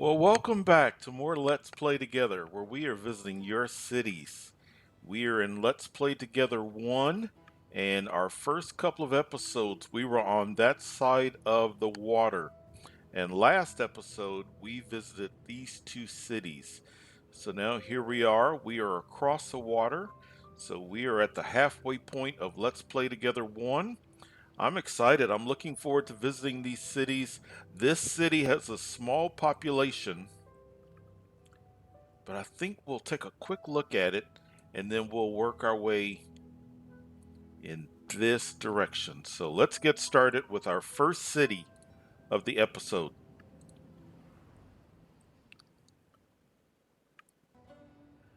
Well, welcome back to more Let's Play Together, where we are visiting your cities. We are in Let's Play Together 1, and our first couple of episodes, we were on that side of the water. And last episode, we visited these two cities. So now here we are across the water. So we are at the halfway point of Let's Play Together 1. I'm excited. I'm looking forward to visiting these cities. This city has a small population, but I think we'll take a quick look at it and then we'll work our way in this direction. So let's get started with our first city of the episode.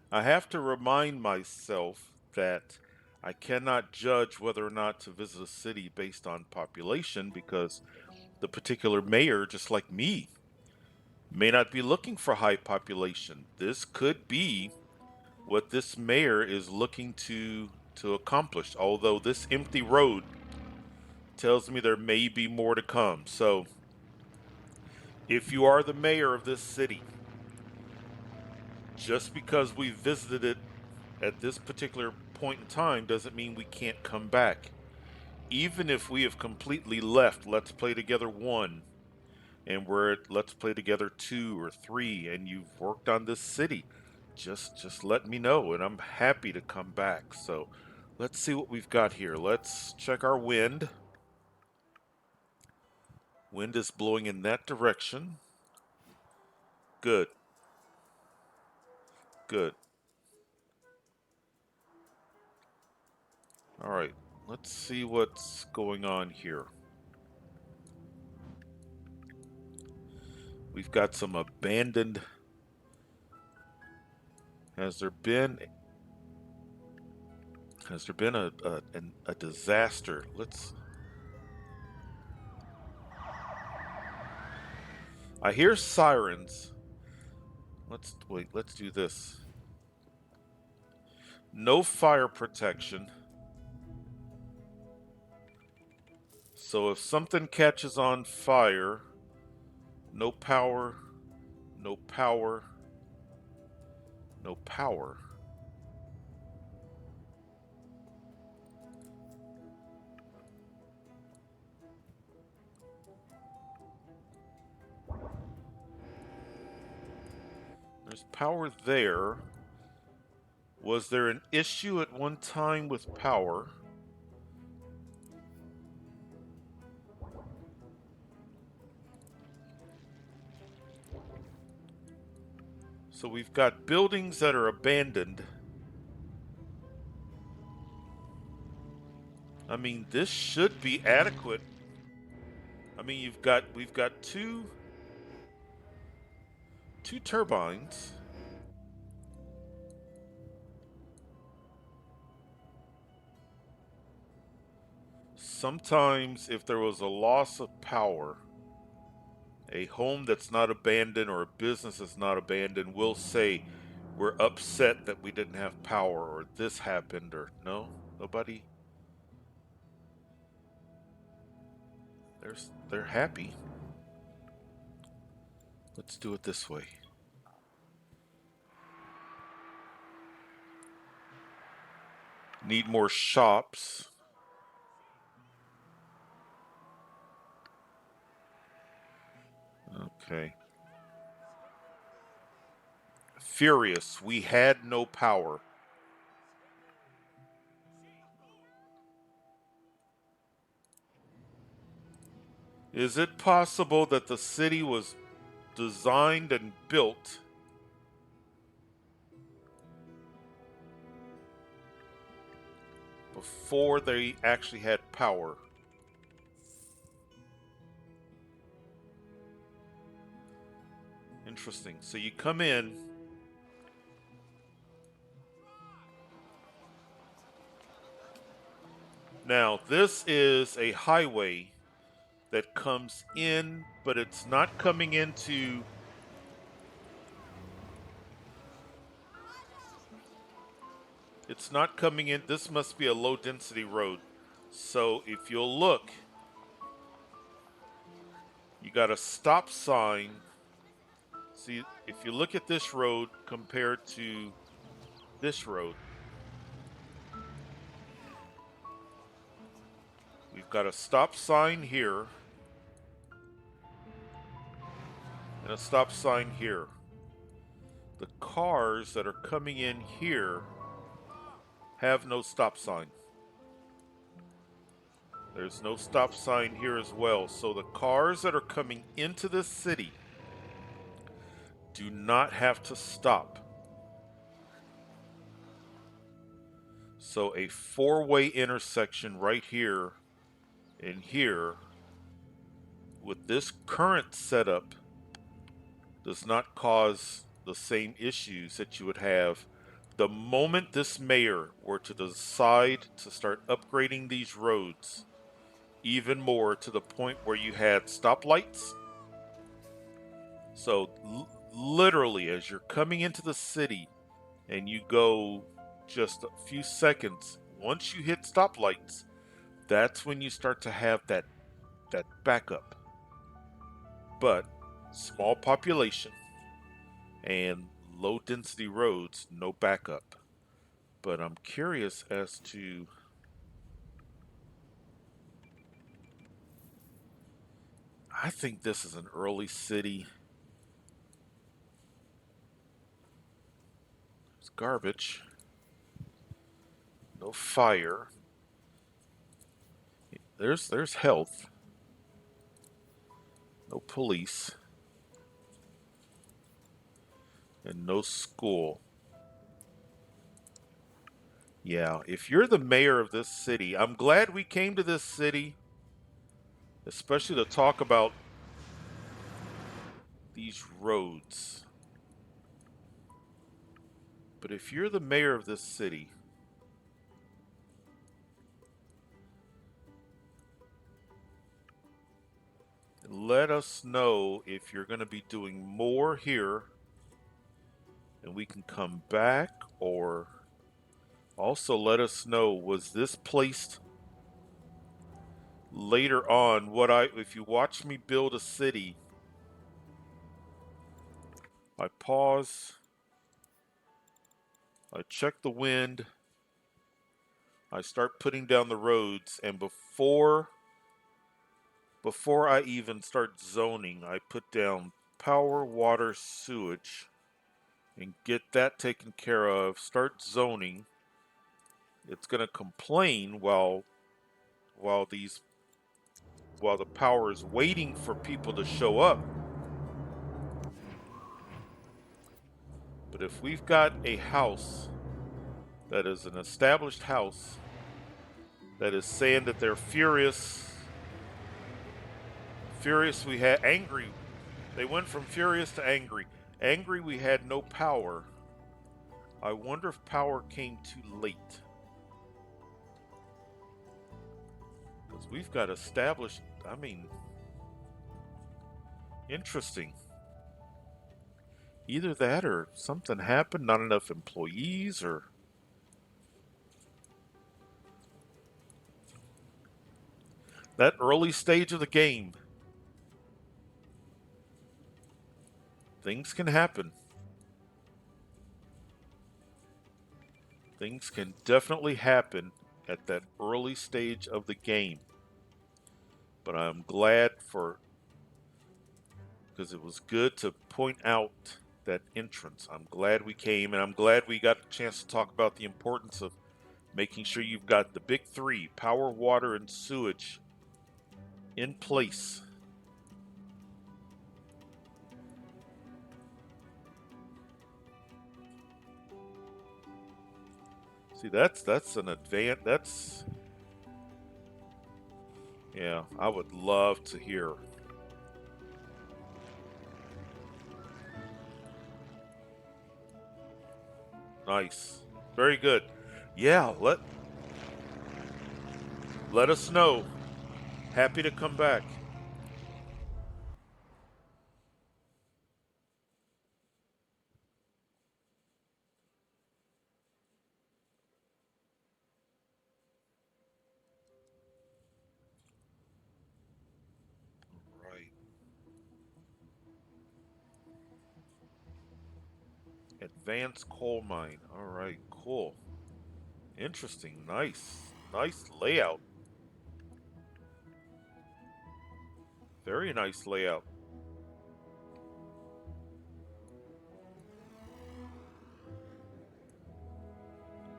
I have to remind myself that I cannot judge whether or not to visit a city based on population because the particular mayor, just like me, may not be looking for high population. This could be what this mayor is looking to accomplish, although this empty road tells me there may be more to come. So if you are the mayor of this city, just because we visited it at this particular point in time doesn't mean we can't come back. Even if we have completely left Let's Play Together 1 and we're at Let's Play Together 2 or 3 and you've worked on this city, just let me know and I'm happy to come back. So let's see what we've got here. Let's check our wind. Wind is blowing in that direction. Good. Good. All right. Let's see what's going on here. We've got some abandoned. Has there been a disaster? I hear sirens. Let's wait. Let's do this. No fire protection. So if something catches on fire, no power, no power, no power. There's power there. Was there an issue at one time with power? So we've got buildings that are abandoned. I mean, this should be adequate. I mean, we've got two turbines. Sometimes if there was a loss of power, a home that's not abandoned or a business that's not abandoned will say we're upset that we didn't have power or this happened or no, nobody. They're happy. Let's do it this way. Need more shops. Okay. Furious. We had no power. Is it possible that the city was designed and built before they actually had power? Interesting. So you come in. Now, this is a highway that comes in, but it's not coming into. It's not coming in. This must be a low density road. So if you'll look, you got a stop sign See, if you look at this road compared to this road, we've got a stop sign here and a stop sign here. The cars that are coming in here have no stop sign. There's no stop sign here as well. So the cars that are coming into this city do not have to stop. So a four-way intersection right here and here with this current setup does not cause the same issues that you would have the moment this mayor were to decide to start upgrading these roads even more to the point where you had stoplights. So literally, as you're coming into the city and you go just a few seconds, once you hit stoplights, that's when you start to have that backup. But small population and low density roads, no backup. But I'm curious as to I think this is an early city. It's garbage. No fire. There's health. No police. And no school. Yeah, if you're the mayor of this city, I'm glad we came to this city, especially to talk about these roads. But if you're the mayor of this city, let us know if you're going to be doing more here and we can come back, or also let us know, was this placed later on? If you watch me build a city, I pause, I check the wind, I start putting down the roads, and before I even start zoning, I put down power, water, sewage, and get that taken care of. Start zoning. It's going to complain while these while the power is waiting for people to show up. But if we've got a house that is an established house that is saying that they're furious, we had angry. They went from furious to angry. Angry, we had no power. I wonder if power came too late. Because we've got established, interesting. Either that or something happened, not enough employees, or that early stage of the game. Things can happen. Things can definitely happen at that early stage of the game. But I'm glad because it was good to point out that entrance. I'm glad we came, and I'm glad we got a chance to talk about the importance of making sure you've got the big three: power, water, and sewage in place. See, that's an advance. Yeah, I would love to hear. Nice. Very good. Yeah, let us know. Happy to come back. Right. Advanced coal mine. All right, cool. Interesting. Nice. Nice layout. Very nice layout.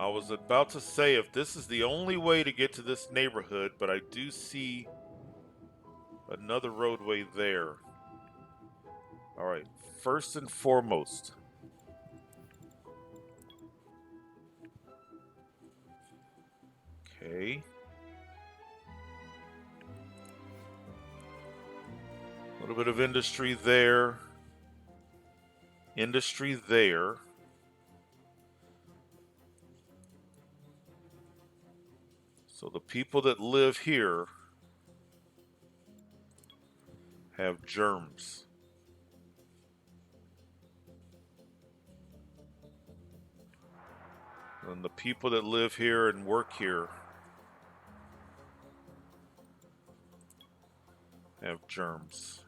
I was about to say if this is the only way to get to this neighborhood, but I do see another roadway there. All right, first and foremost. Okay. A little bit of industry there. Industry there. So the people that live here have germs. And the people that live here and work here have germs.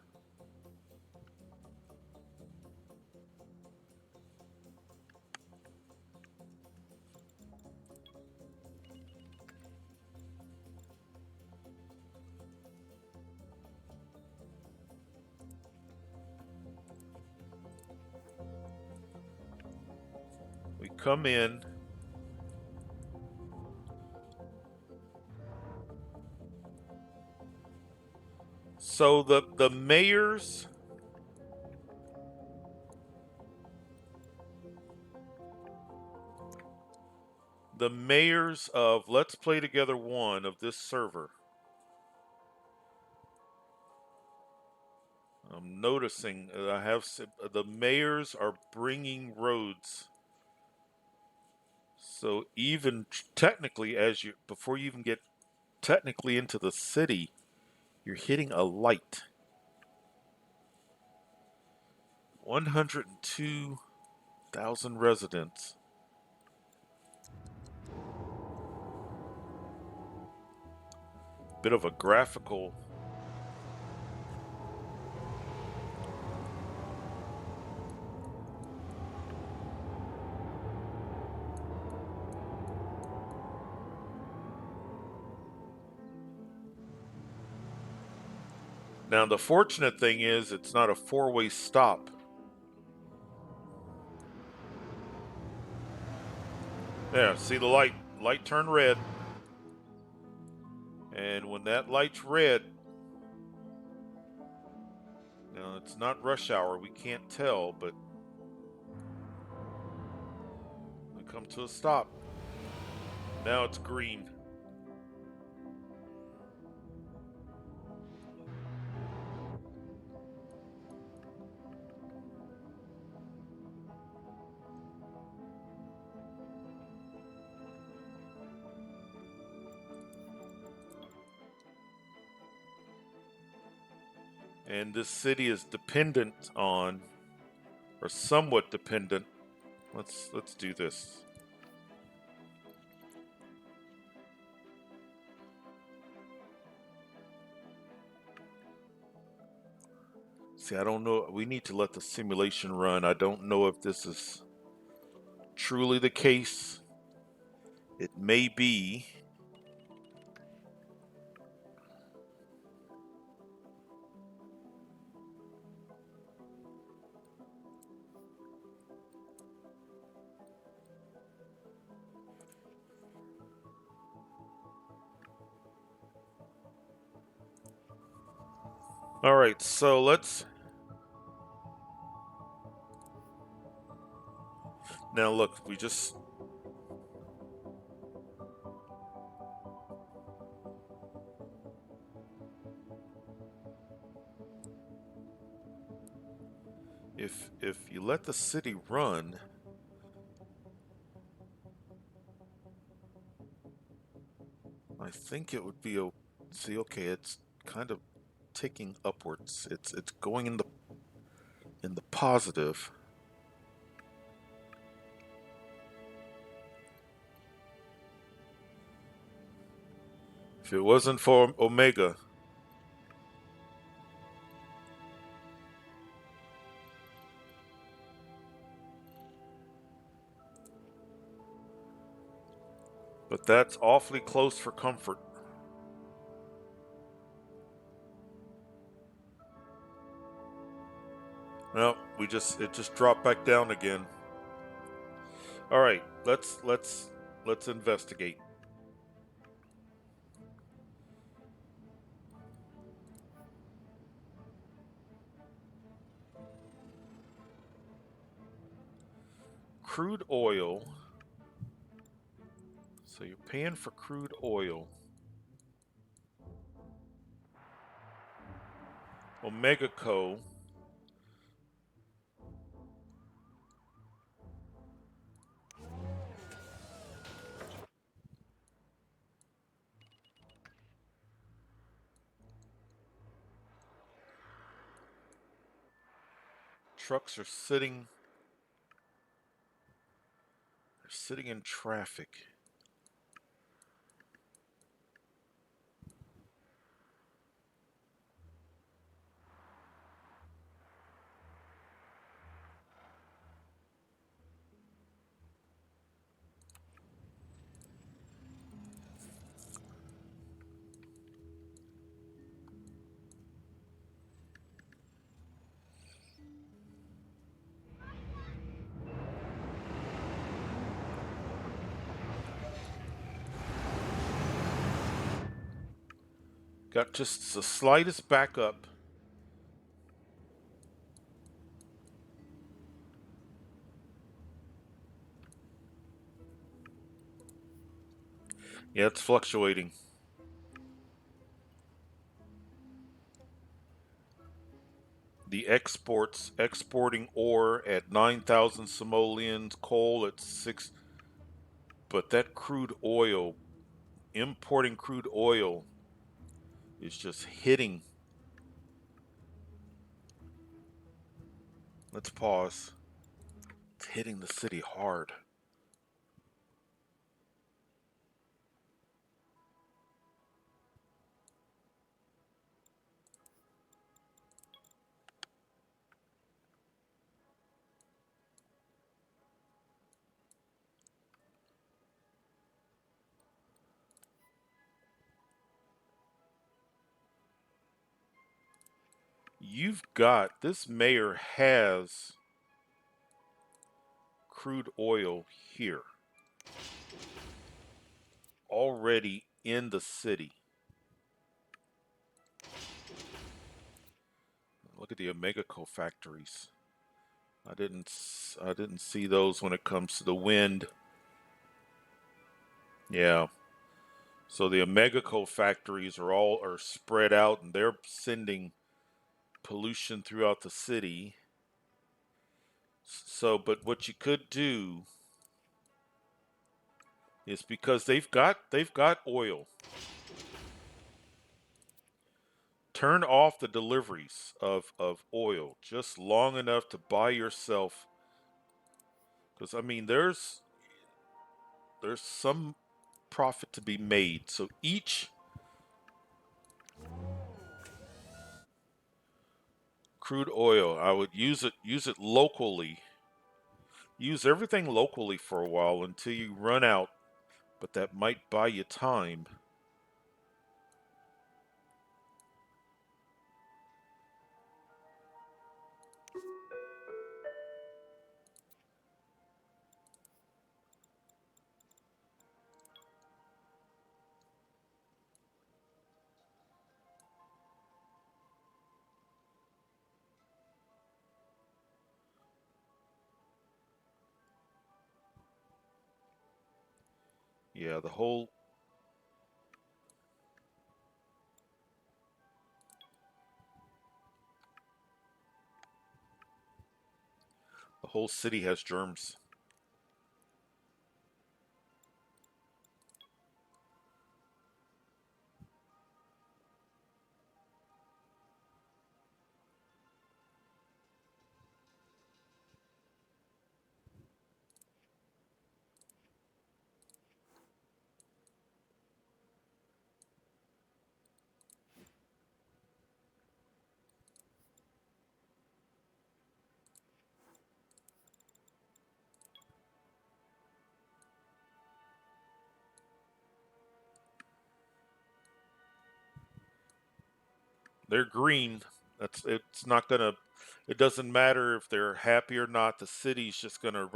We come in. So the mayors of Let's Play Together 1 of this server, I'm noticing I have the mayors are bringing roads. So even technically, before you even get technically into the city, you're hitting a light. 102,000 residents. Bit of a graphical. Now the fortunate thing is it's not a four-way stop. There, see the light? Light turned red. And when that light's red, now it's not rush hour, we can't tell, but we come to a stop. Now it's green. And this city is dependent on, or somewhat dependent. Let's do this. See, I don't know. We need to let the simulation run. I don't know if this is truly the case. It may be. All right, so let's. Now look, we just. If you let the city run, I think it would be. See, okay, it's kind of ticking upwards. It's going in the positive. If it wasn't for Omega, But that's awfully close for comfort. Well, it just dropped back down again. All right, let's investigate. Crude oil. So you're paying for crude oil. Omega Co. Trucks are sitting in traffic. Got just the slightest backup. Yeah, it's fluctuating. The exporting ore at 9,000 simoleons, coal at 6, but that crude oil, importing crude oil is just hitting. Let's pause. It's hitting the city hard. You've got this mayor has crude oil here already in the city. Look at the Omega Co factories. I didn't see those when it comes to the wind. Yeah. So the Omega Co factories are spread out and they're sending pollution throughout the city. So, but what you could do is because they've got oil. Turn off the deliveries of oil just long enough to buy yourself, because I mean there's some profit to be made. So each crude oil, I would use it locally. Use everything locally for a while until you run out, but that might buy you time. Yeah, the whole city has germs. they're green. It's not gonna. It doesn't matter if they're happy or not. The city's just gonna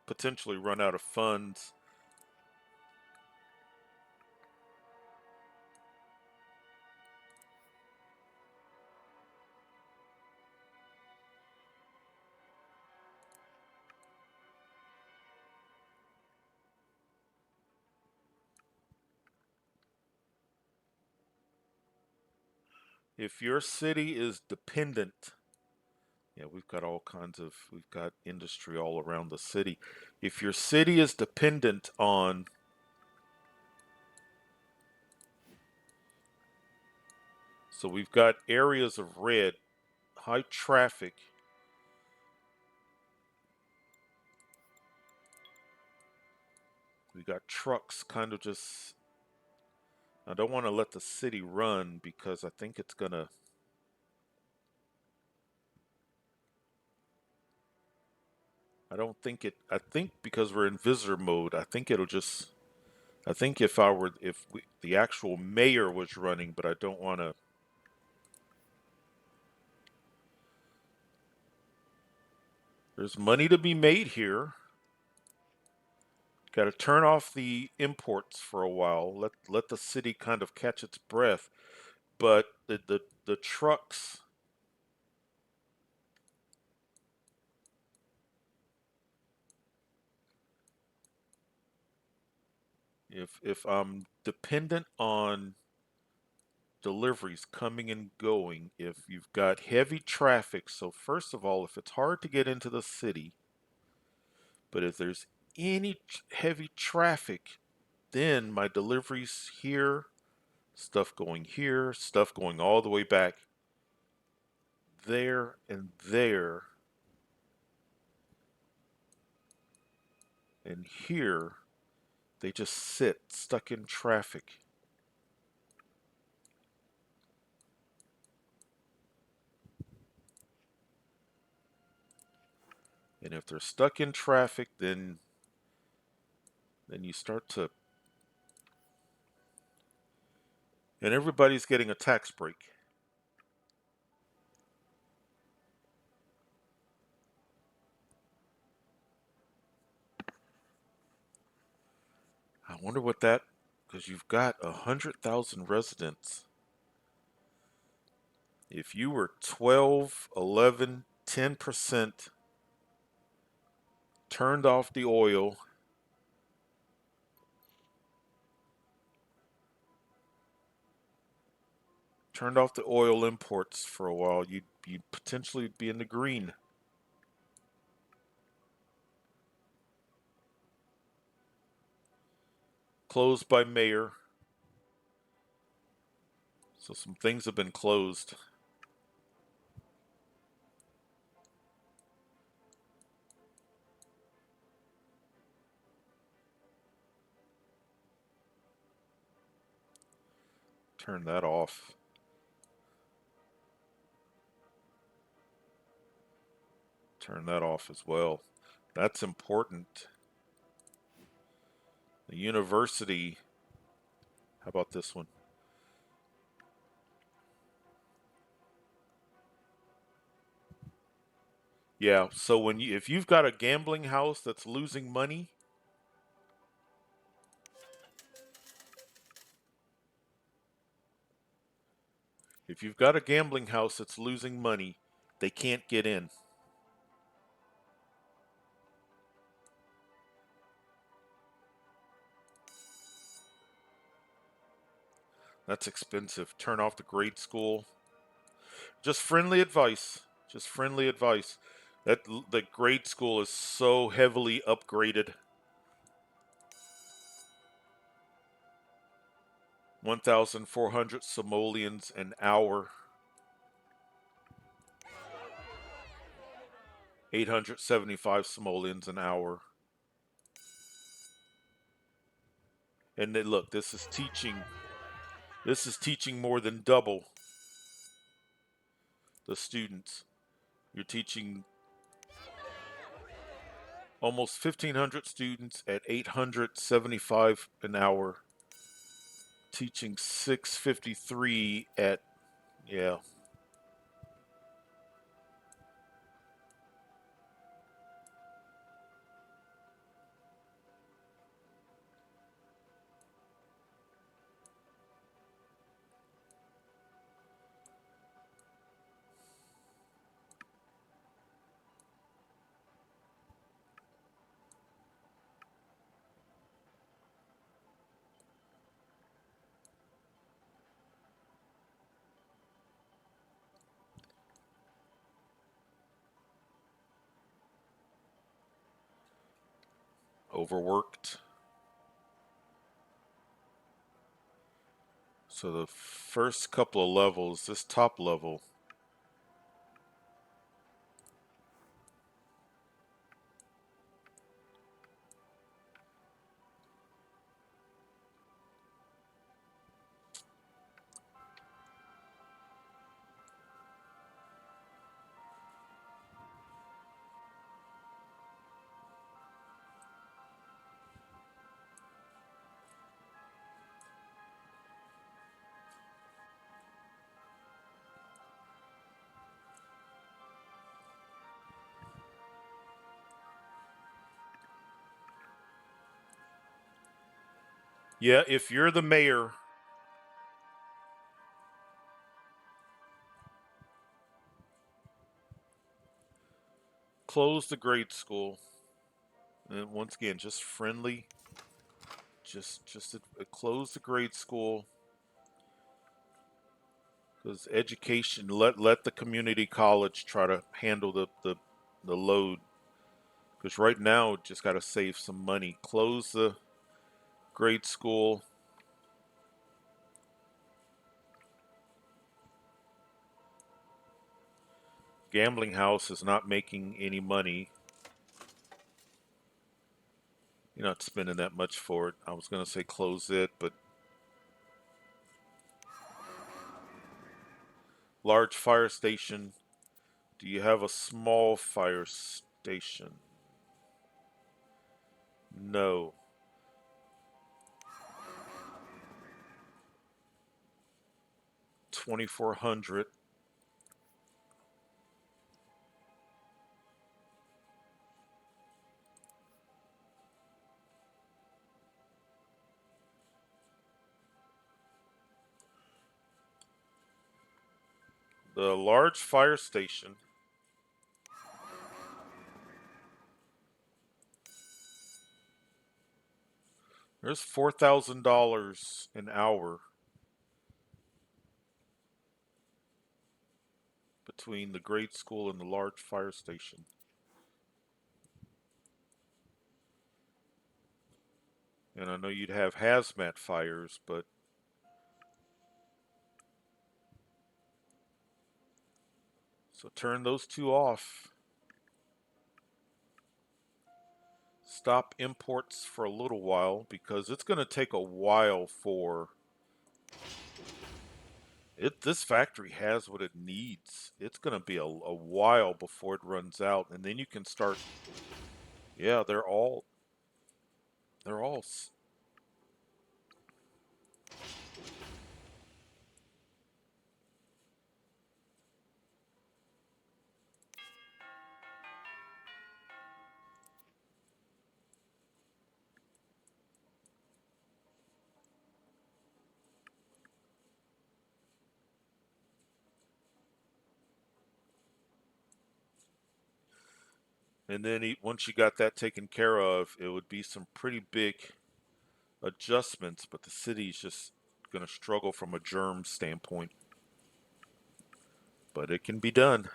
potentially run out of funds. If your city is dependent, yeah, we've got industry all around the city. If your city is dependent on, so we've got areas of red, high traffic. We got trucks kind of just, I don't want to let the city run because I think it's gonna, I don't think it, I think because we're in visitor mode, I think it'll just, I think the actual mayor was running, but I don't want to, there's money to be made here. Got to turn off the imports for a while. Let the city kind of catch its breath. But the trucks, if I'm dependent on deliveries coming and going, if you've got heavy traffic, so first of all, if it's hard to get into the city, but if there's any heavy traffic, then my deliveries here, stuff going here, stuff going all the way back there and there and here, they just sit stuck in traffic. And if they're stuck in traffic, then you start to, and everybody's getting a tax break. I wonder what that, because you've got 100,000 residents. If you were 12, 11, 10% turned off the oil, turned off the oil imports for a while, you'd potentially be in the green. Closed by mayor. So some things have been closed. Turn that off. Turn that off as well. That's important. The university, how about this one? Yeah, so if you've got a gambling house that's losing money, if you've got a gambling house that's losing money, they can't get in. That's expensive. Turn off the grade school. Just friendly advice. Just friendly advice. That the grade school is so heavily upgraded. 1,400 simoleons an hour. 875 simoleons an hour. And then look, this is teaching. This is teaching more than double the students. You're teaching almost 1,500 students at 875 an hour, teaching 653 at Yeah. Overworked. So the first couple of levels, this top level, yeah, if you're the mayor, close the grade school. And once again, just friendly. Just close the grade school because education. Let the community college try to handle the load. Because right now, just got to save some money. Close the grade school. Gambling house is not making any money. You're not spending that much for it. I was going to say close it, but large fire station. Do you have a small fire station? No. 2,400. The large fire station. There's $4,000 an hour between the grade school and the large fire station. And I know you'd have hazmat fires, but so turn those two off. Stop imports for a little while because it's going to take a while for it. This factory has what it needs. It's going to be a while before it runs out, and then you can start. Yeah, they're all. And then once you got that taken care of, it would be some pretty big adjustments, but the city's just going to struggle from a germ standpoint. But it can be done.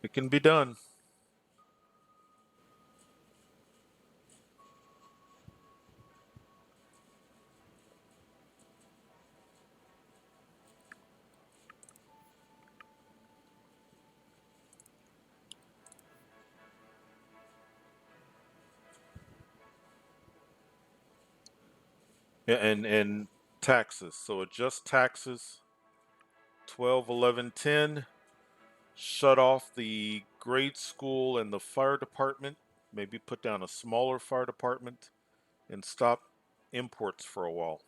It can be done. Yeah, and taxes. So adjust taxes 12, 11, 10. Shut off the grade school and the fire department. Maybe put down a smaller fire department and stop imports for a while.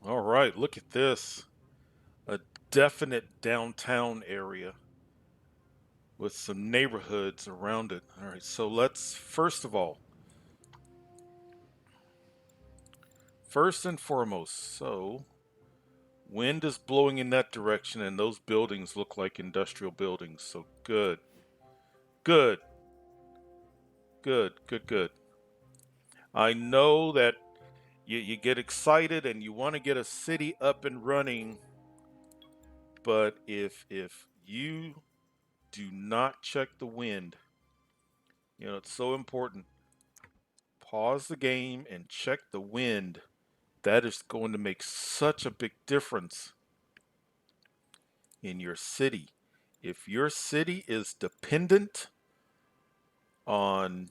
All right, look at this. A definite downtown area with some neighborhoods around it. All right, so let's first of all, first and foremost, so wind is blowing in that direction and those buildings look like industrial buildings. So good. Good. Good. Good. Good. I know that you get excited and you want to get a city up and running, but if you do not check the wind, it's so important. Pause the game and check the wind. That is going to make such a big difference in your city. If your city is dependent on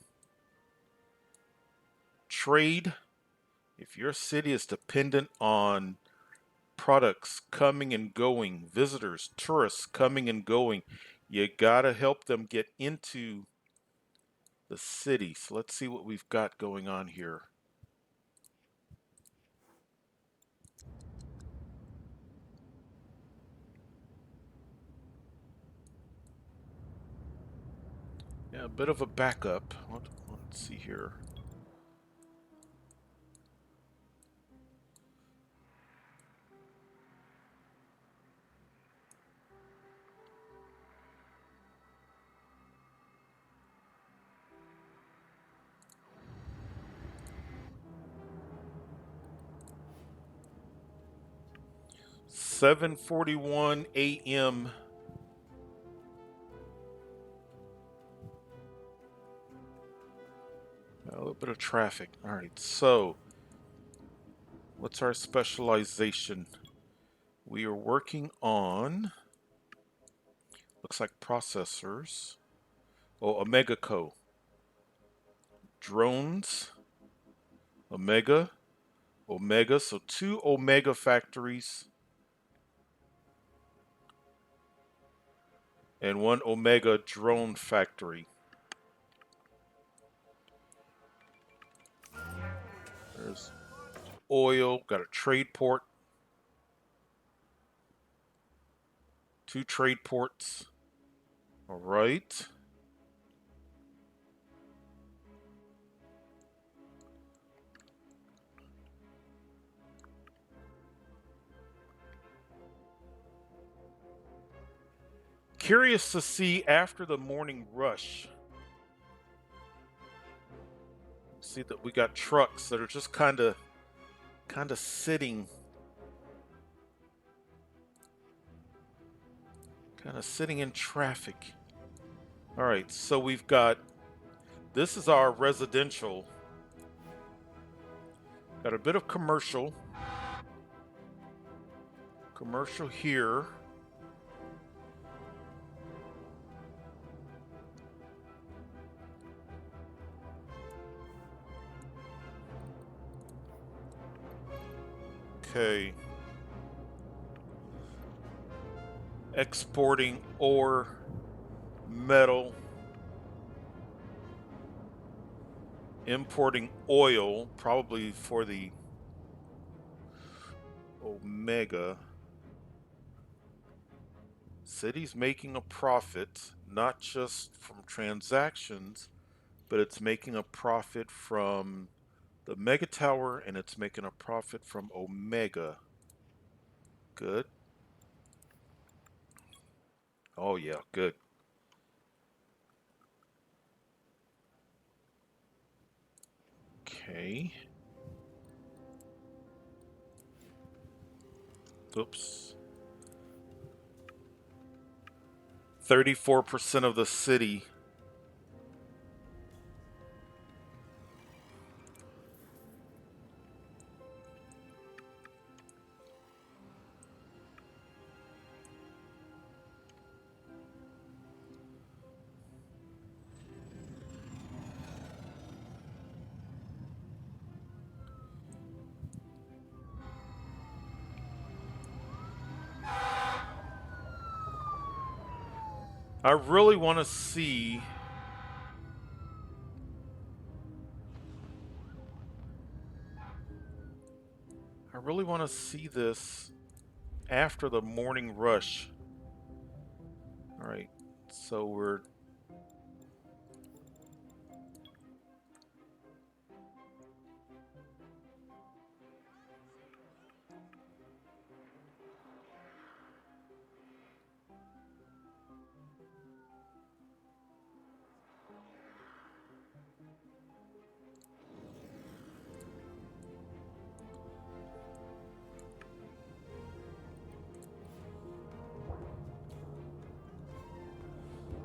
trade, if your city is dependent on products coming and going, visitors, tourists coming and going, you gotta help them get into the city. So let's see what we've got going on here. Yeah, a bit of a backup. Let's see here. "7:41 a.m. A little bit of traffic. All right, so what's our specialization? We are working on, looks like processors. Oh, Omega Co. Drones, Omega, Omega. So two Omega factories and one Omega drone factory. There's oil, got a trade port, two trade ports. All right. Curious to see after the morning rush. See that we got trucks that are just kind of sitting in traffic. All right, so we've got, this is our residential. Got a bit of commercial here. Okay. Exporting ore, metal, importing oil, probably for the Omega. City's making a profit, not just from transactions, but it's making a profit from the Mega Tower and it's making a profit from Omega. Good. Oh, yeah, good. Okay. Oops. 34% of the city. I really want to see. I really want to see this after the morning rush. All right, so we're.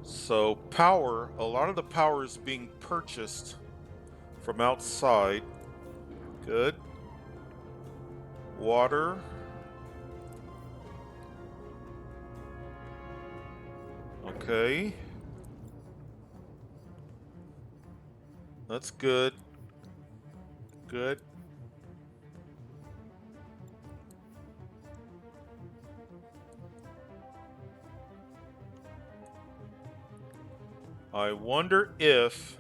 So, power, a lot of the power is being purchased from outside. Good. Water. Okay. That's good. Good. I wonder if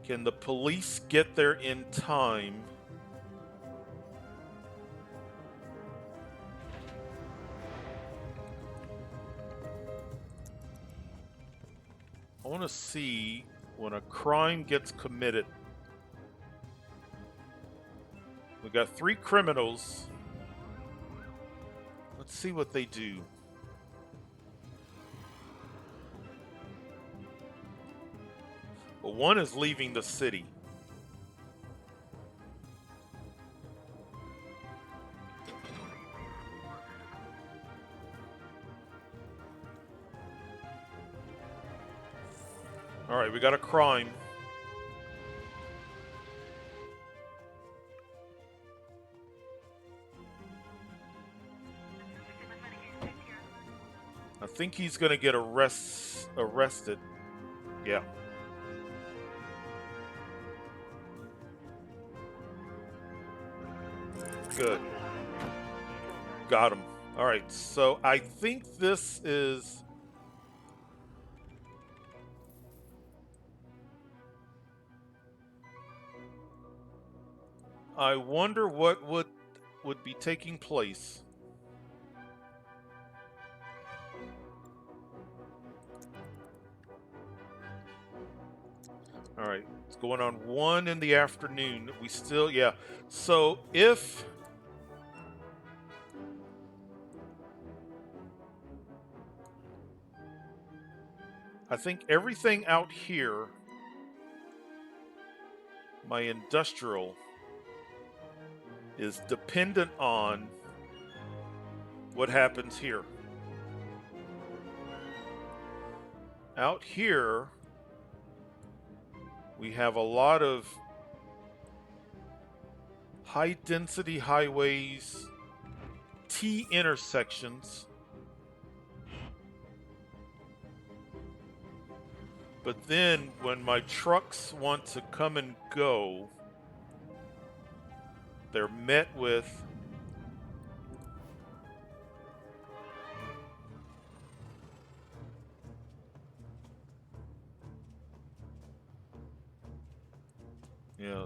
can the police get there in time? I want to see when a crime gets committed. We got 3 criminals. Let's see what they do. Well, one is leaving the city. All right, we got a crime. I think he's going to get arrested. Yeah. Good. Got him. All right, so I think this is. I wonder what would be taking place. All right, it's going on 1 in the afternoon. We still, yeah. So if I think everything out here, my industrial, is dependent on what happens here. Out here, we have a lot of high density highways, T intersections. But then when my trucks want to come and go, they're met with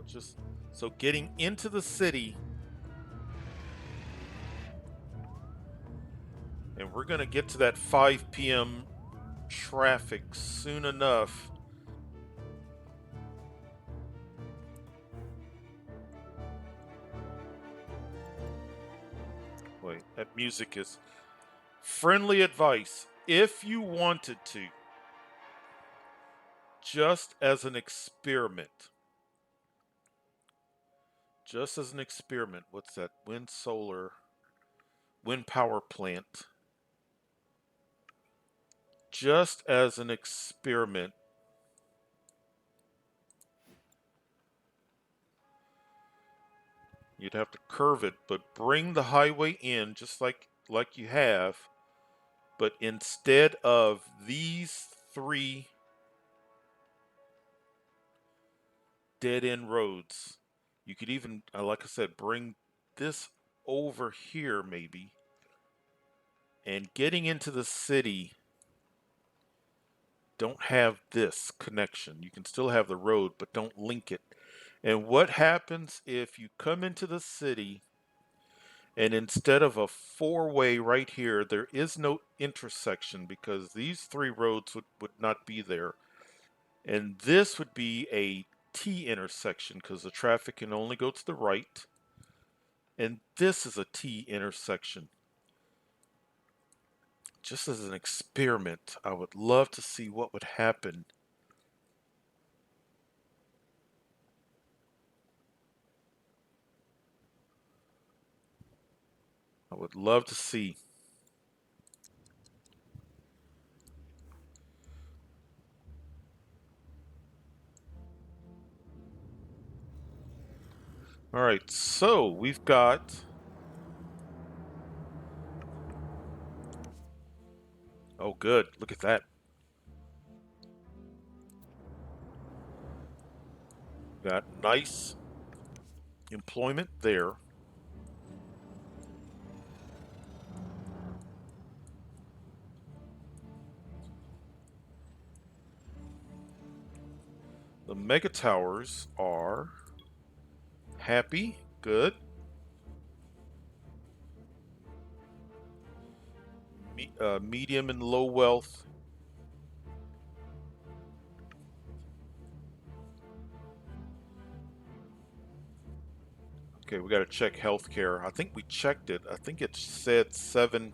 just so getting into the city, and we're going to get to that 5 p.m. traffic soon enough. Wait, that music is friendly advice. If you wanted to, just as an experiment, what's that? Wind solar. wind power plant just as an experiment. You'd have to curve it, but bring the highway in just like you have, but instead of these three dead end roads, you could even, like I said, bring this over here maybe. And getting into the city, don't have this connection. You can still have the road, but don't link it. And what happens if you come into the city and instead of a four-way right here, there is no intersection because these three roads would not be there. And this would be a T intersection because the traffic can only go to the right. And this is a T intersection. Just as an experiment, I would love to see what would happen. I would love to see. All right, so we've got. Oh, good. Look at that. Got nice employment there. The mega towers are happy, good. Medium and low wealth. Okay, we got to check healthcare. I think we checked it. I think it said 7.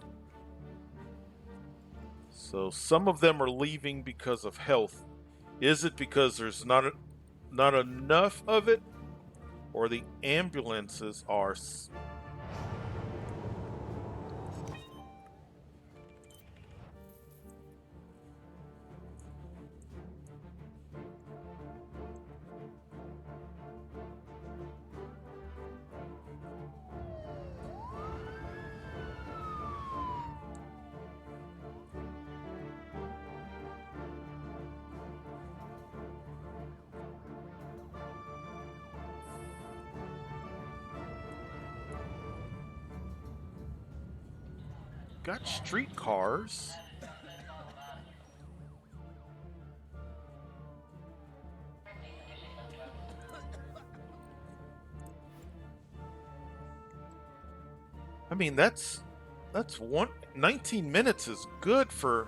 So some of them are leaving because of health. Is it because there's not enough of it, or the ambulances are? Got streetcars. I mean, that's 19 minutes is good for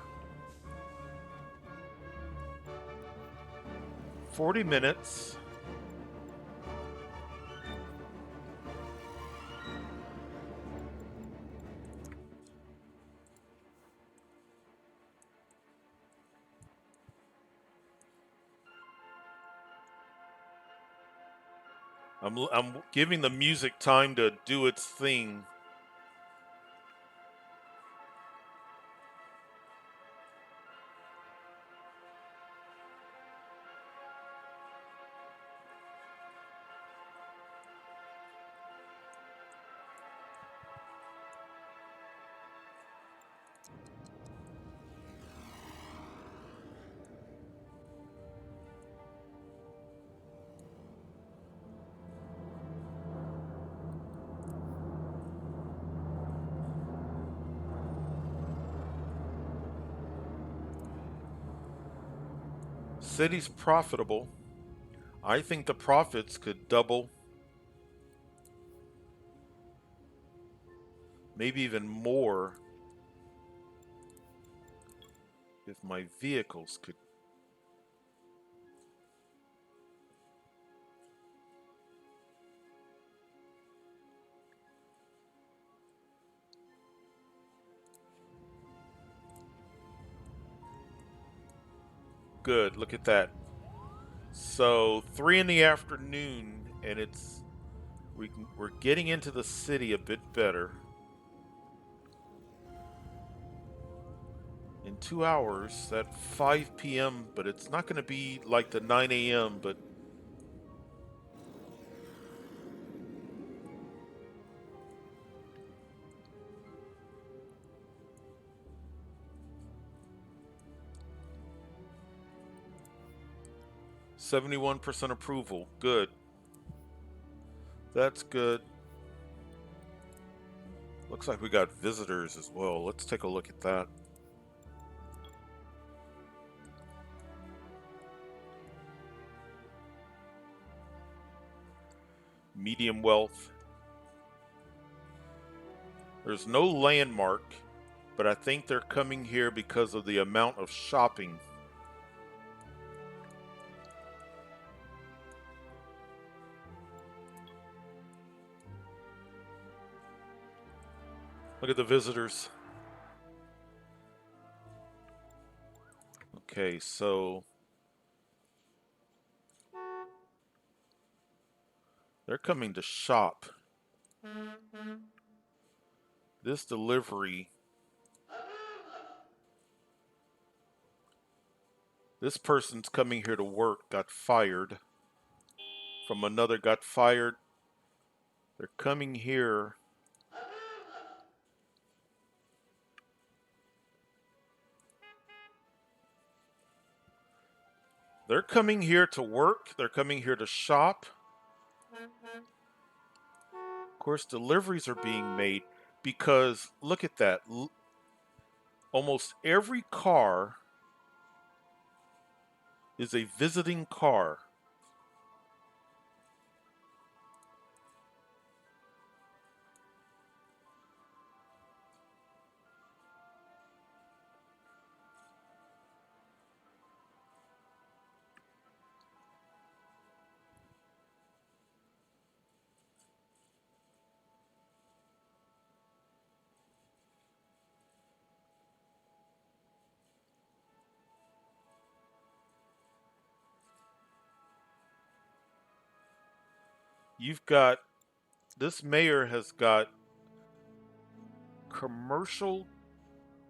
40 minutes. I'm giving the music time to do its thing. City's profitable. I think the profits could double, maybe even more, if my vehicles could. Good, look at that. So 3 in the afternoon, and we're getting into the city a bit better. in 2 hours at 5 p.m., but it's not going to be like the 9 a.m., but 71% approval. Good. That's good. Looks like we got visitors as well. Let's take a look at that. Medium wealth. There's no landmark, but I think they're coming here because of the amount of shopping. Look at the visitors. Okay, so they're coming to shop. This delivery, this person's coming here to work, got fired. From another got fired. They're coming here. They're coming here to work. They're coming here to shop. Of course, deliveries are being made because look at that. Almost every car is a visiting car. You've got, this mayor has got commercial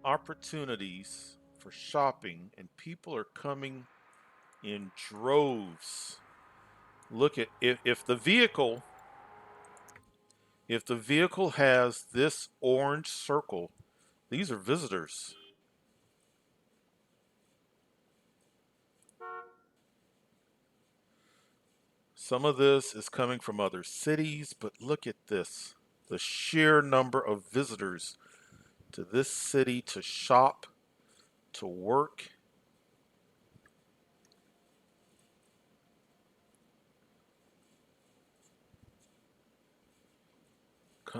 opportunities for shopping, and people are coming in droves. Look at, if the vehicle has this orange circle, these are visitors. Some of this is coming from other cities, but look at this. The sheer number of visitors to this city to shop, to work.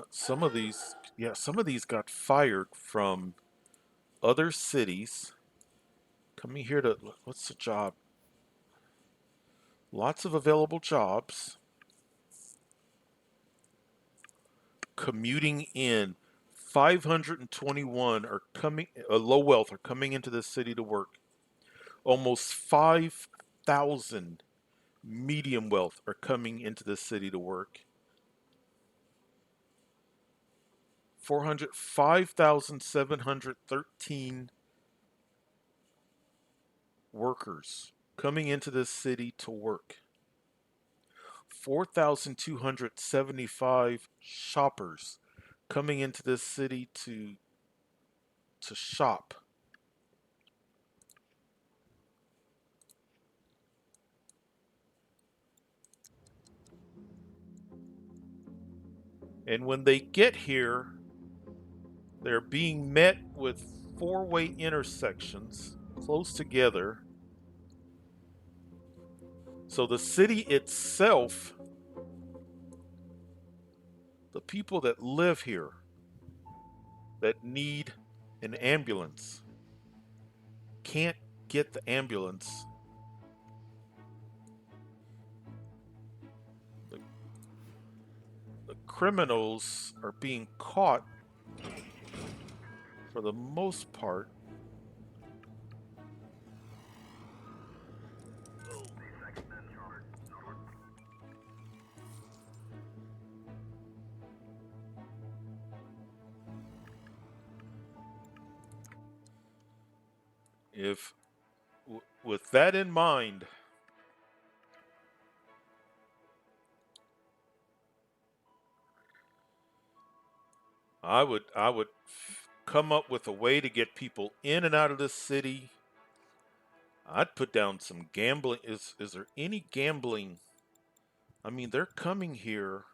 Some of these, yeah, some of these got fired from other cities. Coming here to, what's the job? Lots of available jobs. Commuting in. 521 are coming, low wealth are coming into this city to work. Almost 5,000 medium wealth are coming into this city to work. 5,713 workers coming into this city to work. 4,275 shoppers coming into this city to shop. And when they get here, they're being met with four-way intersections close together. So the city itself, the people that live here that need an ambulance can't get the ambulance. The criminals are being caught for the most part. If with that in mind, I would come up with a way to get people in and out of this city. I'd put down some gambling. Is there any gambling? I mean, they're coming here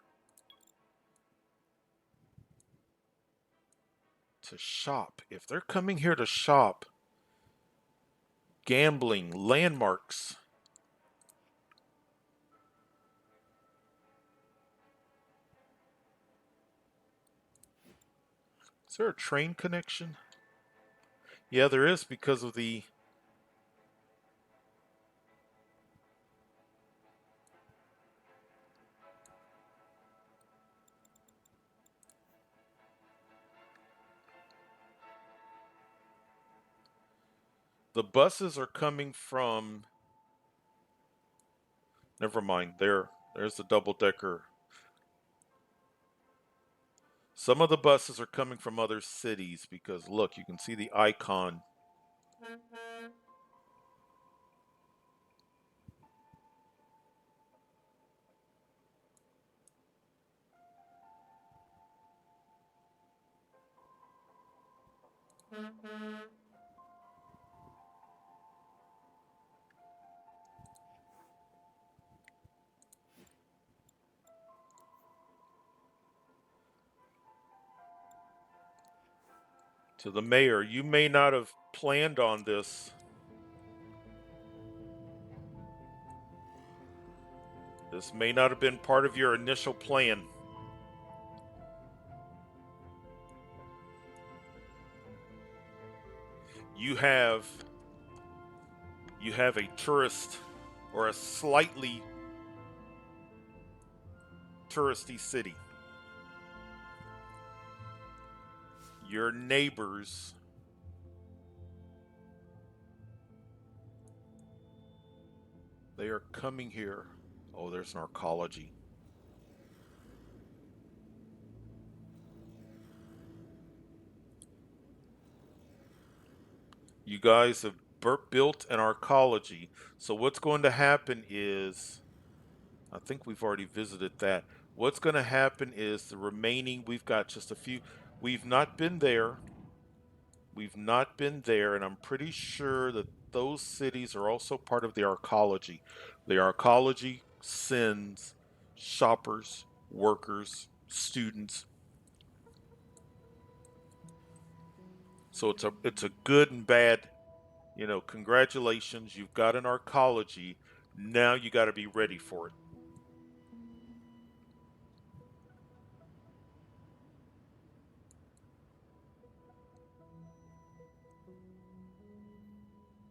to shop. If they're coming here to shop, gambling, landmarks. Is there a train connection? Yeah, there is because of the buses are coming from. Never mind. There's the double decker. Some of the buses are coming from other cities because look, you can see the icon. To the mayor, you may not have planned on this. This may not have been part of your initial plan. You have you have a tourist or a slightly touristy city. Your neighbors, they are coming here. Oh, there's an arcology. You guys have built an arcology. So what's going to happen is, I think we've already visited that. What's going to happen is the remaining, we've got just a few. We've not been there. We've not been there, and I'm pretty sure that those cities are also part of the arcology. The arcology sends shoppers, workers, students. So it's a good and bad, congratulations, you've got an arcology. Now you got to be ready for it.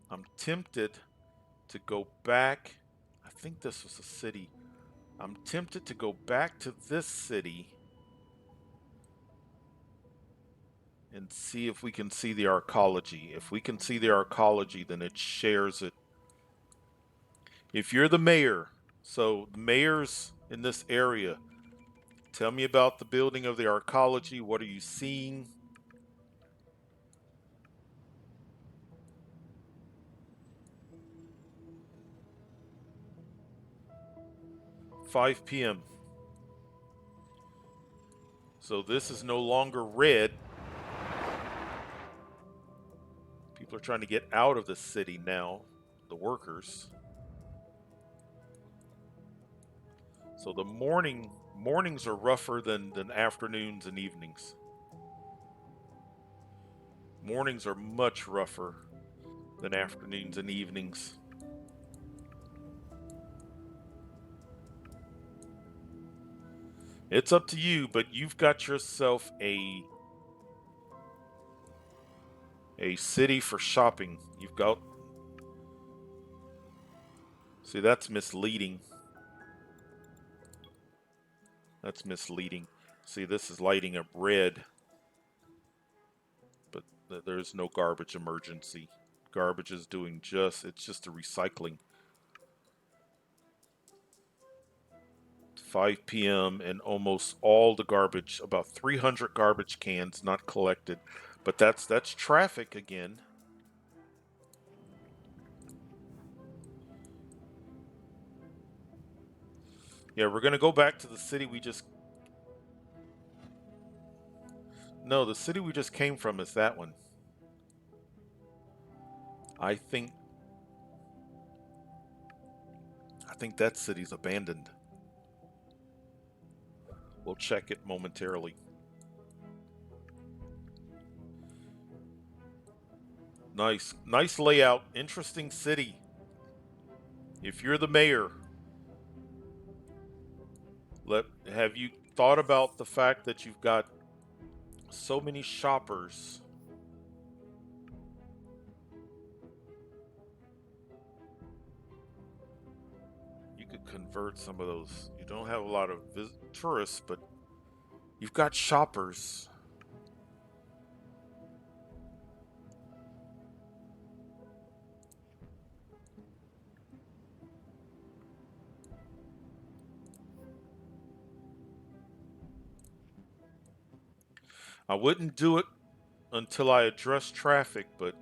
I'm tempted to go back. I think this was a city. I'm tempted to go back to this city and see if we can see the arcology. If we can see the arcology, then it shares it. If you're the mayor, so the mayors in this area, tell me about the building of the arcology. What are you seeing? 5 p.m. So this is no longer red. People are trying to get out of the city now, the workers. So the mornings are rougher than afternoons and evenings. Mornings are much rougher than afternoons and evenings. It's up to you, but you've got yourself a city for shopping. You've got. See, that's misleading. That's misleading. See, this is lighting up red, but there's no garbage emergency. Garbage is doing it's just a recycling. 5 p.m. and almost all the garbage, about 300 garbage cans not collected. But that's traffic again. Yeah, we're gonna go back to the city we just. No, the city we just came from is that one. I think. I think that city's abandoned. We'll check it momentarily. Nice, nice layout. Interesting city. If you're the mayor, have you thought about the fact that you've got so many shoppers? You could convert some of those. You don't have a lot of tourists, but you've got shoppers. I wouldn't do it until I address traffic, but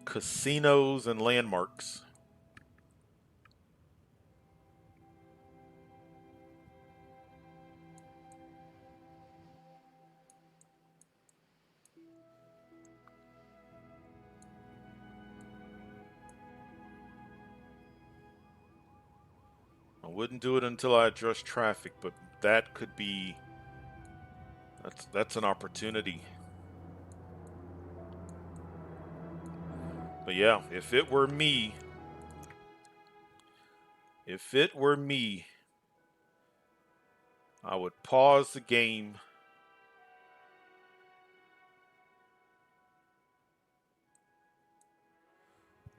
casinos and landmarks. I wouldn't do it until I address traffic, but that could be that's an opportunity. But yeah, if it were me, I would pause the game.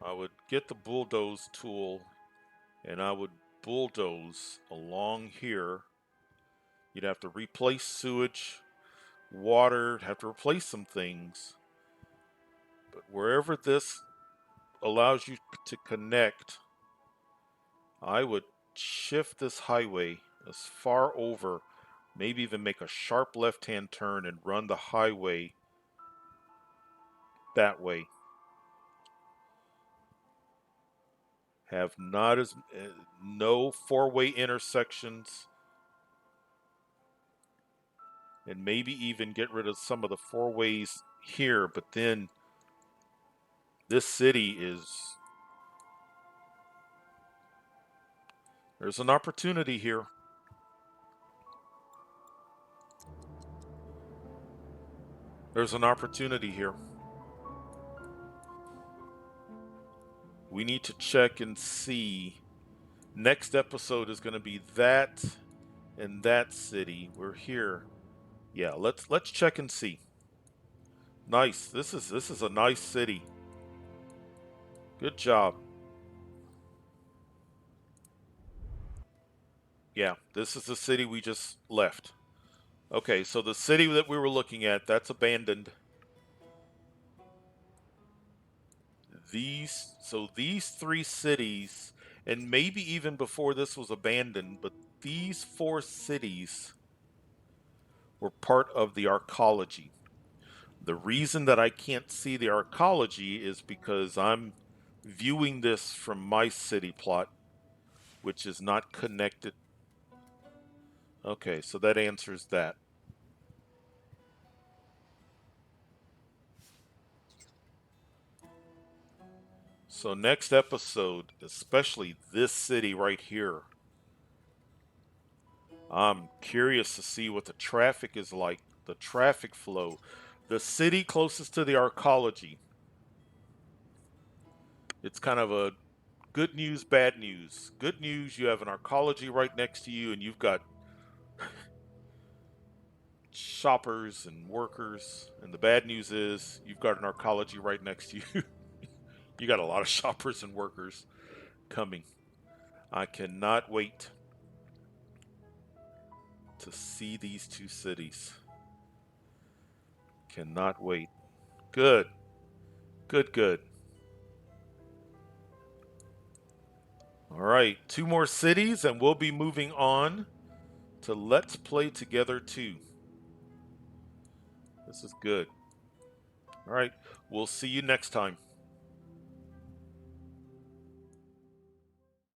I would get the bulldoze tool and I would bulldoze along here. You'd have to replace sewage, water, have to replace some things. But wherever this allows you to connect, I would shift this highway as far over, maybe even make a sharp left-hand turn and run the highway that way. Have not as no four-way intersections, and maybe even get rid of some of the four ways here. But then this city is there's an opportunity here. There's an opportunity here. We need to check and see. Next episode is going to be that and that city. We're here. Yeah, let's check and see. Nice. This is a nice city. Good job. Yeah, this is the city we just left. Okay, so the city that we were looking at, that's abandoned. These three cities, and maybe even before this was abandoned, but these four cities were part of the arcology. The reason that I can't see the arcology is because I'm viewing this from my city plot, which is not connected. Okay, so that answers that. So next episode, especially this city right here, I'm curious to see what the traffic is like, the traffic flow. The city closest to the arcology. It's kind of a good news, bad news. Good news, you have an arcology right next to you, and you've got shoppers and workers. And the bad news is you've got an arcology right next to you. You got a lot of shoppers and workers coming. I cannot wait to see these two cities. Cannot wait. Good. Good, good. All right, two more cities, and we'll be moving on to Let's Play Together 2. This is good. All right, we'll see you next time.